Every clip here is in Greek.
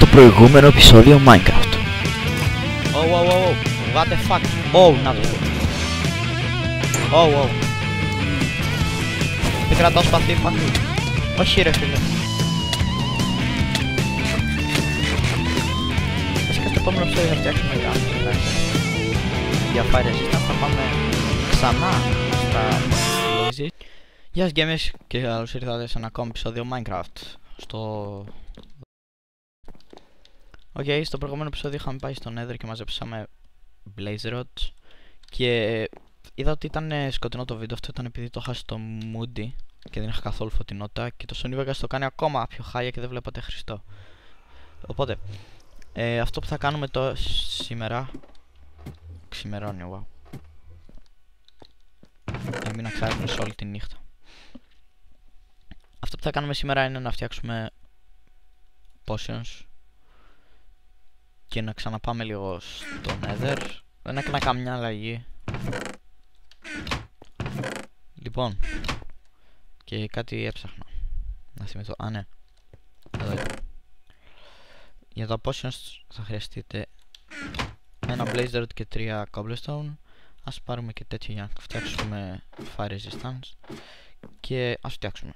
στο προηγούμενο επεισόδιο Minecraft. Oh, what the fuck. Oh, να το πω. Oh. Δεν κρατάω σπαθί, fuck. Όχι ρε φίλε. Βασικά στο επόμενο επεισόδιο θα φτιάξουμε για Fire Resistance. Θα πάμε ξανά στα Lazy. Γεια σας gamers και καλώς ήρθατε σε ένα ακόμα επεισόδιο Minecraft. Στο προηγούμενο επεισόδιο είχαμε πάει στο Nether και μαζέψαμε Blaze Rods. Και είδα ότι ήταν σκοτεινό το βίντεο. Αυτό ήταν επειδή το είχα στο Moody και δεν είχα καθόλου φωτεινότητα. Και το Sony Vegas το κάνει ακόμα πιο high και δεν βλέπατε Χριστό. Οπότε αυτό που θα κάνουμε σήμερα. Ξημερώνει, wow. Μην αξάρουμε σε όλη τη νύχτα. Αυτό που θα κάνουμε σήμερα είναι να φτιάξουμε potions και να ξαναπάμε λίγο στο Nether. Δεν έκανα καμιά αλλαγή. Λοιπόν, και κάτι έψαχνα να θυμηθώ. Α, ναι, εδώ. Για τα potions θα χρειαστείτε ένα blaze rod και 3 cobblestone. Ας πάρουμε και τέτοιο για να φτιάξουμε fire resistance. Και ας φτιάξουμε.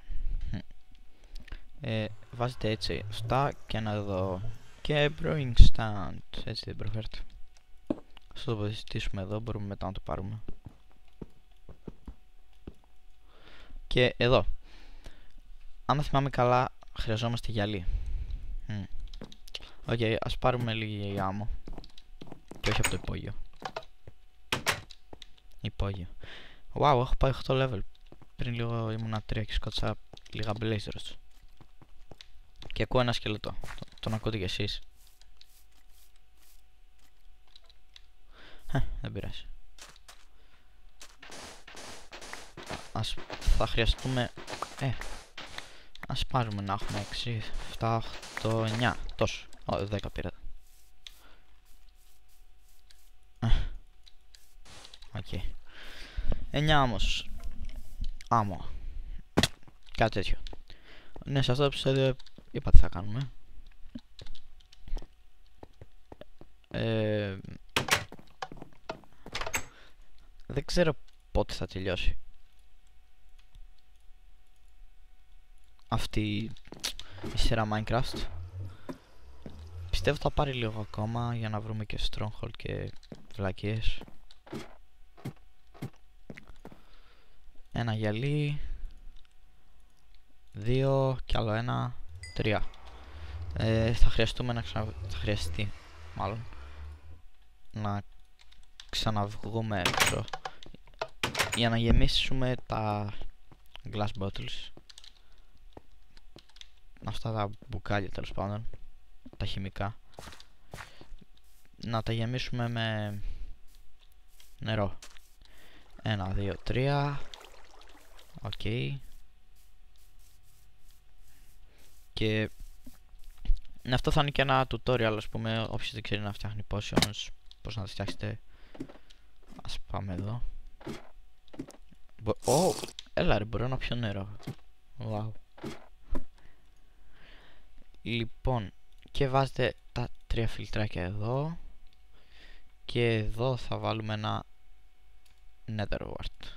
Βάζετε έτσι αυτά και ένα εδώ. Και brewing stand. Έτσι δεν προφέρετε. Ας το τοποθετήσουμε εδώ, μπορούμε μετά να το πάρουμε. Και εδώ, αν θυμάμαι καλά, χρειαζόμαστε γυαλί. Ας πάρουμε λίγη άμμο. Και όχι από το υπόγειο. Wow, έχω πάει 8 level. Πριν λίγο ήμουνα 3 και σκότωσα λίγα blaze rods. Και ακούω ένα σκελετό. Τον ακούτε κι εσείς? Δεν πειράζει. Θα χρειαστούμε... ας πάρουμε να έχουμε 6, 7, 8, 9. Τόσο. 10 πήρα. Οκ. 9 όμως. Άμμο. Κάτι τέτοιο. Ναι, σε αυτό το επεισόδιο είπα τι θα κάνουμε. Δεν ξέρω πότε θα τελειώσει αυτή η σειρά Minecraft. Πιστεύω θα πάρει λίγο ακόμα για να βρούμε και stronghold και βλακίες. Ένα γυαλί, 2 και άλλο ένα, 3. Θα χρειαστούμε θα χρειαστεί μάλλον να ξαναβγούμε έξω για να γεμίσουμε τα glass bottles. Αυτά τα μπουκάλια τέλος πάντων, τα χημικά. Να τα γεμίσουμε με νερό. 1, 2, 3. Οκ. Και αυτό θα είναι και ένα tutorial, ας πούμε, όποιος δεν ξέρει να φτιάχνει potions, πώς να τα φτιάξετε. Ας πάμε εδώ. Έλα ρε, μπορώ να πιω νερό. Wow. Λοιπόν, και βάζετε τα 3 φιλτράκια εδώ. Και εδώ θα βάλουμε ένα nether wart.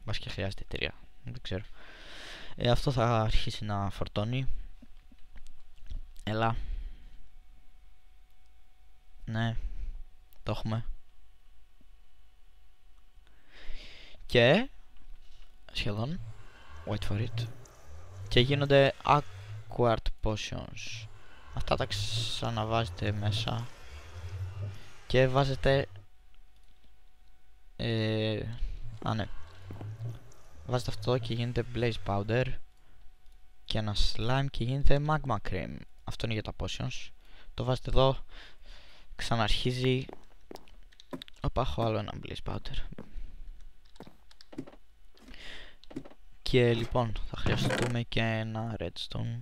Μπας και χρειάζεται 3, δεν ξέρω. Αυτό θα αρχίσει να φορτώνει. Έλα. Ναι, το έχουμε. Και σχεδόν wait for it. Και γίνονται acquired potions. Αυτά τα ξαναβάζετε μέσα. Και βάζετε ναι, βάζετε αυτό και γίνεται blaze powder. Και ένα slime και γίνεται magma cream. Αυτό είναι για τα potions. Το βάζετε εδώ. Ξαναρχίζει. Οπα, έχω άλλο ένα blaze powder. Και λοιπόν θα χρειαστούμε και ένα redstone.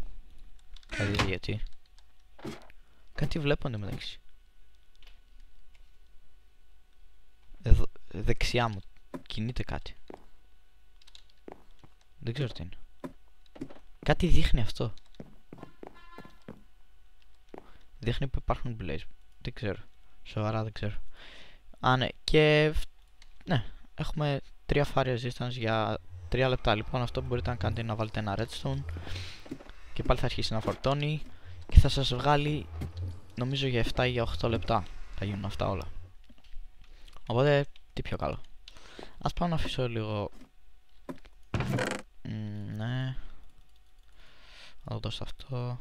Θα δείτε γιατί. Κάτι βλέπω μεταξύ. Εδώ δεξιά μου κινείται κάτι. Δεν ξέρω τι είναι. Κάτι δείχνει αυτό. δείχνει που υπάρχουν blaze. Δεν ξέρω. Σοβαρά δεν ξέρω. Α, ναι. Και ναι, έχουμε 3 fire resistance για 3 λεπτά. Λοιπόν, αυτό που μπορείτε να κάνετε είναι να βάλετε ένα redstone και πάλι θα αρχίσει να φορτώνει και θα σας βγάλει, νομίζω, για 7 ή για 8 λεπτά. Θα γίνουν αυτά όλα. Οπότε, τι πιο καλό. Ας πάω να αφήσω λίγο. Ναι. Θα το δώσω αυτό.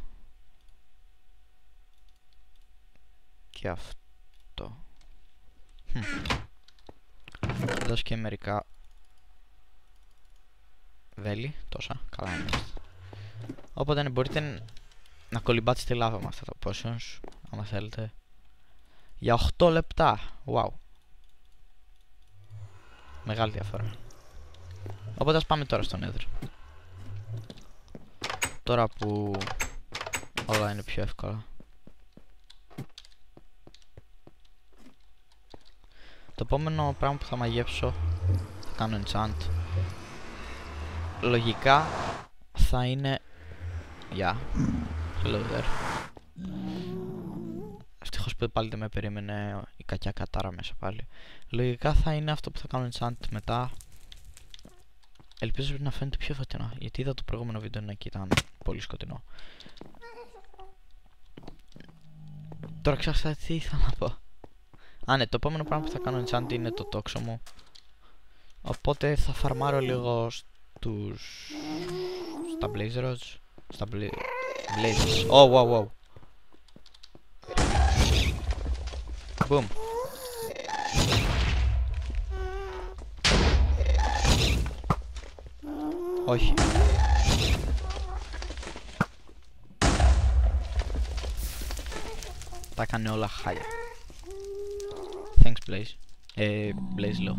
Και αυτό. Θα δώσω και μερικά βέλη. Τόσα. Καλά είναι. Οπότε ναι, μπορείτε να κολυμπάτε στη λάβα με αυτά τα potions, άμα θέλετε. Για 8 λεπτά. Wow. Μεγάλη διαφορά. Οπότε ας πάμε τώρα στο Nether. Τώρα που όλα είναι πιο εύκολα. Το επόμενο πράγμα που θα μαγέψω, θα κάνω enchant, λογικά θα είναι... Hello there. Ευτυχώς που πάλι δεν με περίμενε η κακιά κατάρα μέσα πάλι. Λογικά θα είναι αυτό που θα κάνω enchant μετά. Ελπίζω να φαίνεται πιο φωτεινό, γιατί είδα το προηγούμενο βίντεο να και ήταν πολύ σκοτεινό. Τώρα ξέχασα τι ήθελα να πω. Α, ναι, το επόμενο πράγμα που θα κάνω enchant είναι το τόξο μου. Οπότε θα φαρμάρω λίγο στα blaze rods. Στα blazes. Oh, wow, wow. Boom. Όχι. Τα έκανε όλα χάλια. Thanks, Blaze. Blaze λέω.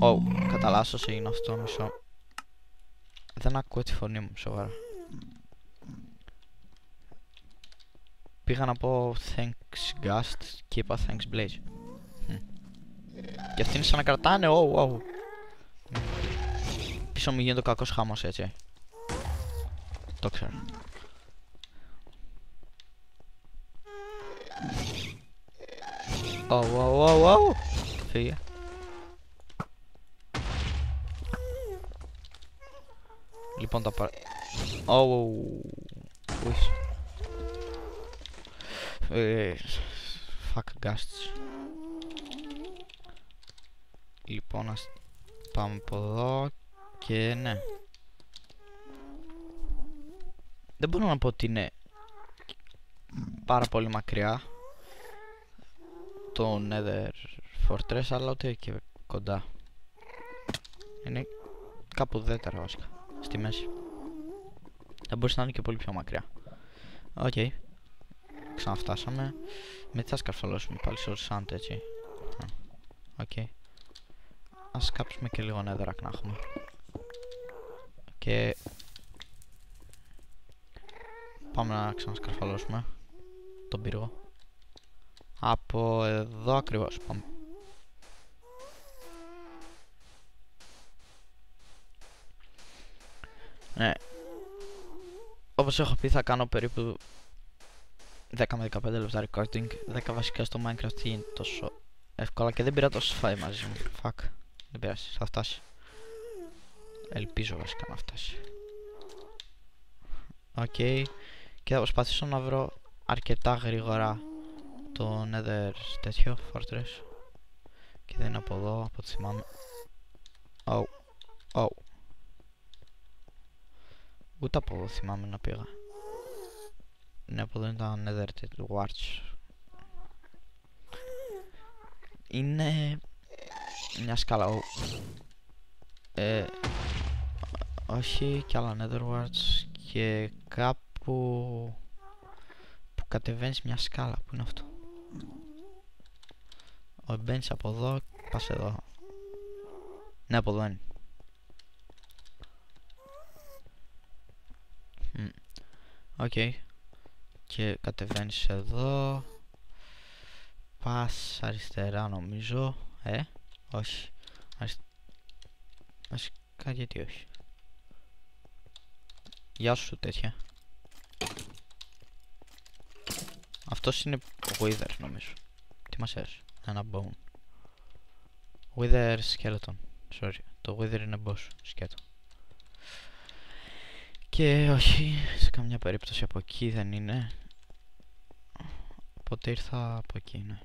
Oh, κατά λάθος έγινε αυτό, μισό. Δεν ακούω τη φωνή μου, σοβαρά. Πήγα να πω thanks Gust και είπα thanks Blaze. Και αυτοί είναι σαν να κρατάνε, wow. Πίσω μου γίνεται ο κακός χάμος, έτσι. Το ξέρω. Wow. Φύγε. Λοιπόν τα παρα... Fuck ghasts. Λοιπόν, ας πάμε από εδώ. Και ναι. Δεν μπορώ να πω ότι είναι πάρα πολύ μακριά το Nether Fortress, αλλά ούτε και κοντά. Είναι κάπου δέτερα βασικά, στη μέση. Δεν μπορούσε να είναι και πολύ πιο μακριά. Οκ. Ξαναφτάσαμε. Μετά θα σκαρφαλώσουμε πάλι σε sand, έτσι. Οκ. Ας κάψουμε και λίγο netherrack να έχουμε. Και πάμε να ξανασκαρφαλώσουμε τον πύργο. Από εδώ ακριβώς πάμε. Ναι. Όπως έχω πει, θα κάνω περίπου 10 με 15 λεπτά recording. 10 βασικά στο Minecraft είναι τόσο εύκολα και δεν πήρα το Spotify μαζί μου. Fuck. Δεν πειράζει, θα φτάσει. Ελπίζω βασικά να φτάσει. Οκ. Και θα προσπαθήσω να βρω αρκετά γρήγορα το Nether τέτοιο Fortress. Και δεν είναι από εδώ, από ό,τι θυμάμαι. Ούτε από εδώ θυμάμαι να πήγα. Ναι, από εδώ ήταν Nether Warts. Είναι μια σκάλα. Όχι, κι άλλα Nether Warts. Και κάπου που κατεβαίνεις μια σκάλα. Πού είναι αυτό? Μπαίνεις από εδώ, πας εδώ. Ναι, από εδώ είναι. Οκ. Και κατεβαίνεις εδώ. Πας αριστερά νομίζω. Όχι. Βασικά γιατί όχι. Γεια σου τέτοια. Αυτός είναι Wither νομίζω. Τι μας έδωσε? Ένα bone. Wither skeleton. Sorry. Το Wither είναι boss σκέτο. Και όχι, σε καμιά περίπτωση από εκεί δεν είναι. Οπότε ήρθα από εκεί, ναι.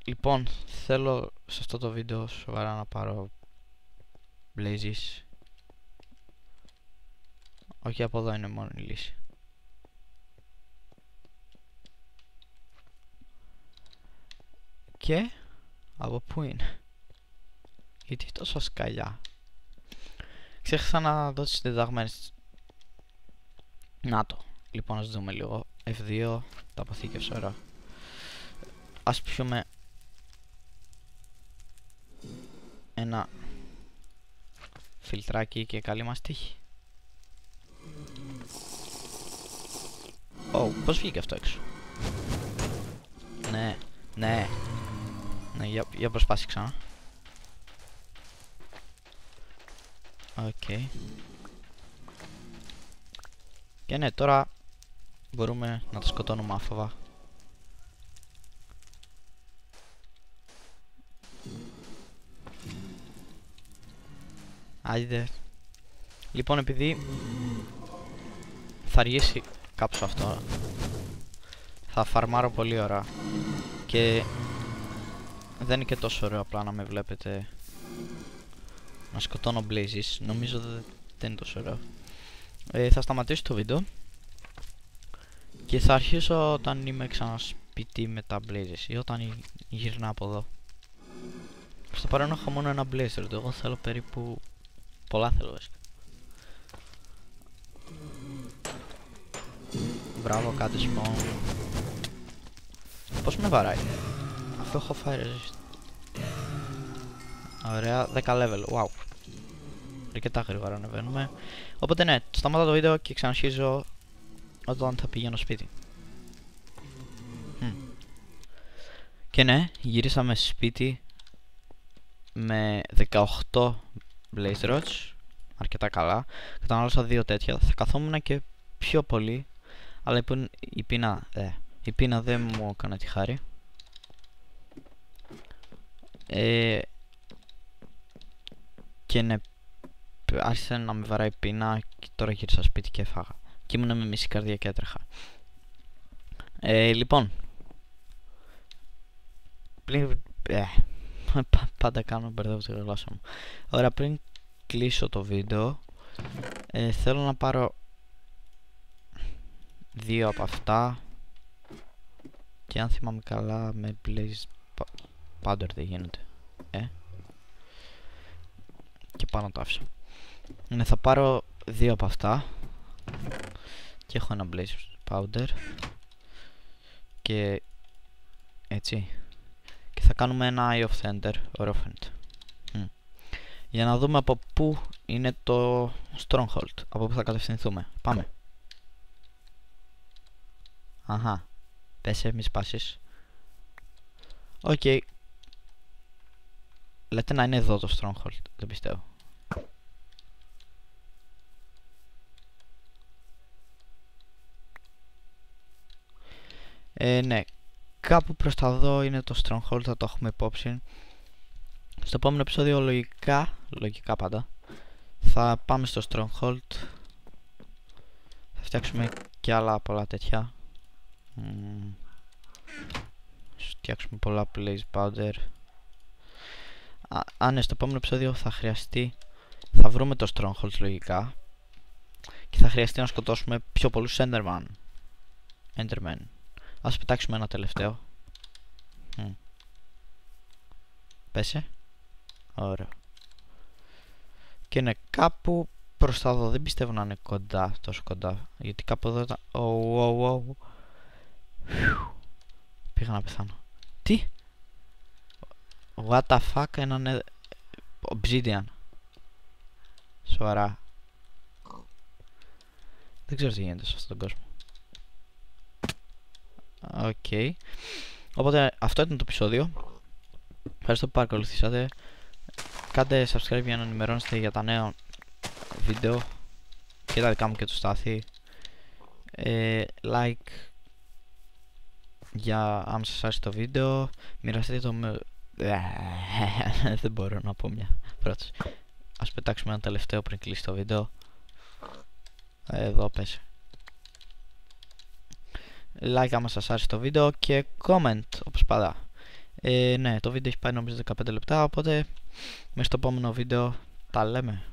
Λοιπόν, θέλω σε αυτό το βίντεο σοβαρά να πάρω blazes. Όχι, από εδώ είναι μόνο η λύση. Και από πού είναι? Γιατί τόσο σκαλιά? Ξέχασα να δω τις διδαγμένες. Να το. Λοιπόν, ας δούμε λίγο. F2, τα αποθήκευσα, ωραία. Ας πιούμε ένα φιλτράκι και καλή μας τύχη. Πώς βγήκε αυτό έξω? Ναι, για προσπάσει ξανά. Οκ. Και ναι, τώρα μπορούμε να τα σκοτώνουμε άφοβα. Άιντε. Λοιπόν, επειδή θα αργήσει κάπως αυτό, θα φαρμάρω πολύ ώρα. Και δεν είναι και τόσο ωραίο απλά να με βλέπετε να σκοτώνω blazes. Νομίζω δεν είναι τόσο ωραίο. Θα σταματήσω το βίντεο και θα αρχίσω όταν είμαι ξανά σπίτι με τα blazes ή όταν γυρνάω από εδώ. Στο παρόν έχω μόνο ένα blazer, εγώ θέλω περίπου πολλά θέλω βασικά. Μπράβο, κάτι spawn. Πώς με βαράει? Αφού έχω fire resist. Ωραία, 10 level, wow. Αρκετά γρήγορα ανεβαίνουμε. Οπότε ναι, σταμάτα το βίντεο και ξαναρχίζω όταν θα πηγαίνω σπίτι. Και ναι, γυρίσαμε σπίτι με 18 blaze rods. Αρκετά καλά. Κατανάλωσα 2 τέτοια. Θα καθόμουν και πιο πολύ, αλλά η πείνα δεν μου έκανε τη χάρη. Και ναι, άρχισε να με βαράει πείνα και τώρα γύρισα σπίτι και έφαγα. Και ήμουν με μισή καρδιά και έτρεχα. Λοιπόν, πάντα κάνω μπερδεύω τη γλώσσα μου. Ωραία, πριν κλείσω το βίντεο, θέλω να πάρω 2 από αυτά. Και αν θυμάμαι καλά, με blaze powder δεν γίνεται. Και πάνω το άφησα. Ναι, θα πάρω 2 από αυτά. Και έχω ένα blaze powder. Και έτσι. Και θα κάνουμε ένα Eye of Thunder Orphaned. Για να δούμε από πού είναι το Stronghold. Από πού θα κατευθυνθούμε. Πάμε. Αχα. Πέσε, μη σπάσεις. Οκ. Λέτε να είναι εδώ το Stronghold. Δεν πιστεύω. Ναι. Κάπου προς τα εδώ είναι το Stronghold. Θα το έχουμε υπόψη. Στο επόμενο επεισόδιο λογικά πάντα, θα πάμε στο Stronghold. Θα φτιάξουμε και άλλα πολλά τέτοια. Φτιάξουμε πολλά blaze powder. Ναι, στο επόμενο επεισόδιο θα χρειαστεί. Θα βρούμε το Stronghold λογικά. Και θα χρειαστεί να σκοτώσουμε πιο πολλούς Enderman. Ας πετάξουμε ένα τελευταίο. Πέσε. Ωραία. Και είναι κάπου προς τα εδώ. Δεν πιστεύω να είναι κοντά, τόσο κοντά. Γιατί κάπου εδώ ήταν. Πήγα να πεθάνω. Τι? What the fuck, έναν obsidian. Σοβαρά. Δεν ξέρω τι γίνεται σε αυτόν τον κόσμο. Οκ. Οπότε αυτό ήταν το επεισόδιο. Ευχαριστώ που παρακολουθήσατε. Κάντε subscribe για να ενημερώνεστε για τα νέα βίντεο. και τα δικά μου και του Στάθη. Like για άμα σας άρεσε το βίντεο, μοιραστείτε το με... δεν μπορώ να πω μια πρόταση. Ας πετάξουμε ένα τελευταίο πριν κλείσει το βίντεο. Εδώ πέσει. Like άμα σας άρεσε το βίντεο και comment όπως πάντα. Ναι, το βίντεο έχει πάει νομίζω 15 λεπτά, οπότε μέσα στο επόμενο βίντεο τα λέμε.